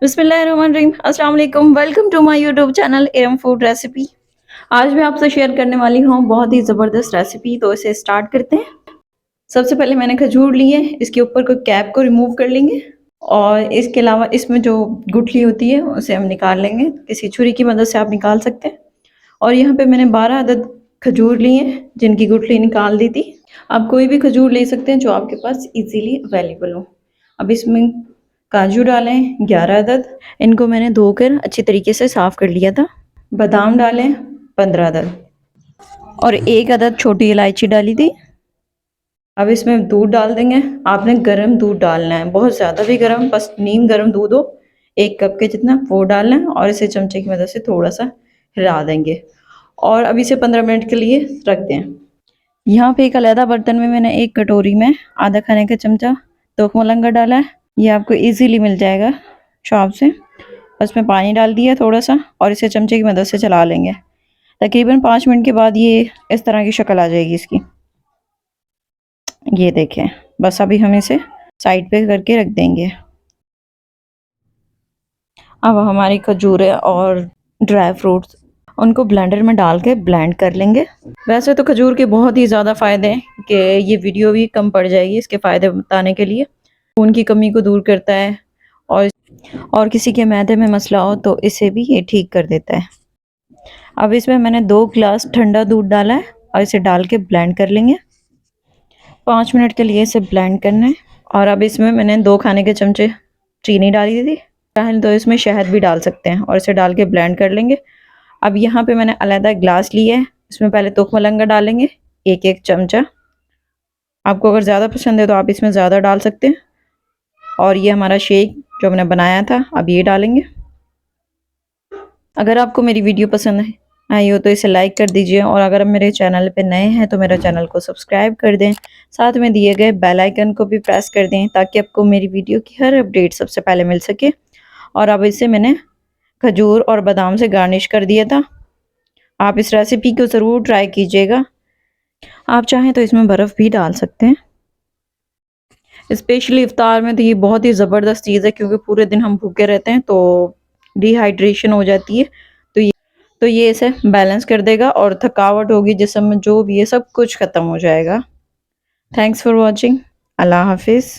बिस्मिल्लाहिर्रहमानिर्रहीम। अस्सलाम वालेकुम। Welcome to my YouTube channel Eram food recipe. आज मैं आपसे शेयर करने वाली हूँ बहुत ही ज़बरदस्त रेसिपी। तो इसे स्टार्ट करते हैं। सबसे पहले मैंने खजूर ली है, इसके ऊपर को कैप को रिमूव कर लेंगे और इसके अलावा इसमें जो गुठली होती है उसे हम निकाल लेंगे। किसी छुरी की मदद से आप निकाल सकते हैं। और यहाँ पे मैंने 12 अदद खजूर लिए हैं जिनकी गुठली निकाल दी थी। आप कोई भी खजूर ले सकते हैं जो आपके पास इजीली अवेलेबल हो। अब इसमें काजू डालें 11 अदद। इनको मैंने धोकर अच्छी तरीके से साफ कर लिया था। बादाम डालें 15 अदद और 1 अदद छोटी इलायची डाली थी। अब इसमें दूध डाल देंगे। आपने गर्म दूध डालना है, बहुत ज़्यादा भी गर्म, बस नीम गर्म दूध हो 1 कप के जितना, वो डालना है और इसे चमचे की मदद से थोड़ा सा हिला देंगे और अब इसे 15 मिनट के लिए रख दें। यहाँ पे एक अलग बर्तन में मैंने एक कटोरी में आधा खाने का चमचा तोख मलंगा डाला है। ये आपको इजीली मिल जाएगा शॉप से। बस में पानी डाल दिया थोड़ा सा और इसे चमचे की मदद से चला लेंगे। तकरीबन 5 मिनट के बाद ये इस तरह की शक्ल आ जाएगी इसकी। ये देखें। बस अभी हम इसे साइड पे करके रख देंगे। अब हमारी खजूरें और ड्राई फ्रूट्स उनको ब्लेंडर में डाल के ब्लेंड कर लेंगे। वैसे तो खजूर के बहुत ही ज़्यादा फ़ायदे हैं कि ये वीडियो भी कम पड़ जाएगी इसके फ़ायदे बताने के लिए। खून की कमी को दूर करता है और किसी के मैदे में मसला हो तो इसे भी ये ठीक कर देता है। अब इसमें मैंने 2 गिलास ठंडा दूध डाला है और इसे डाल के ब्लेंड कर लेंगे। 5 मिनट के लिए इसे ब्लेंड करना है। और अब इसमें मैंने 2 खाने के चमचे चीनी डाली थी। चाहें तो इसमें शहद भी डाल सकते हैं और इसे डाल के ब्लेंड कर लेंगे। अब यहाँ पे मैंने अलग ग्लास लिया है। इसमें पहले तोख मलंगा डालेंगे 1-1 चमचा। आपको अगर ज़्यादा पसंद है तो आप इसमें ज़्यादा डाल सकते हैं। और ये हमारा शेक जो हमने बनाया था अब ये डालेंगे। अगर आपको मेरी वीडियो पसंद आई हो तो इसे लाइक कर दीजिए और अगर आप मेरे चैनल पे नए हैं तो मेरे चैनल को सब्सक्राइब कर दें। साथ में दिए गए बेल आइकन को भी प्रेस कर दें ताकि आपको मेरी वीडियो की हर अपडेट सबसे पहले मिल सके। और अब इसे मैंने खजूर और बादाम से गार्निश कर दिया था। आप इस रेसिपी को ज़रूर ट्राई कीजिएगा। आप चाहें तो इसमें बर्फ़ भी डाल सकते हैं। स्पेशली इफ्तार में तो ये बहुत ही ज़बरदस्त चीज़ है क्योंकि पूरे दिन हम भूखे रहते हैं तो डिहाइड्रेशन हो जाती है। तो ये इसे बैलेंस कर देगा और थकावट होगी जिस्म में जो भी है सब कुछ ख़त्म हो जाएगा। Thanks for watching. अल्लाह हाफिज़।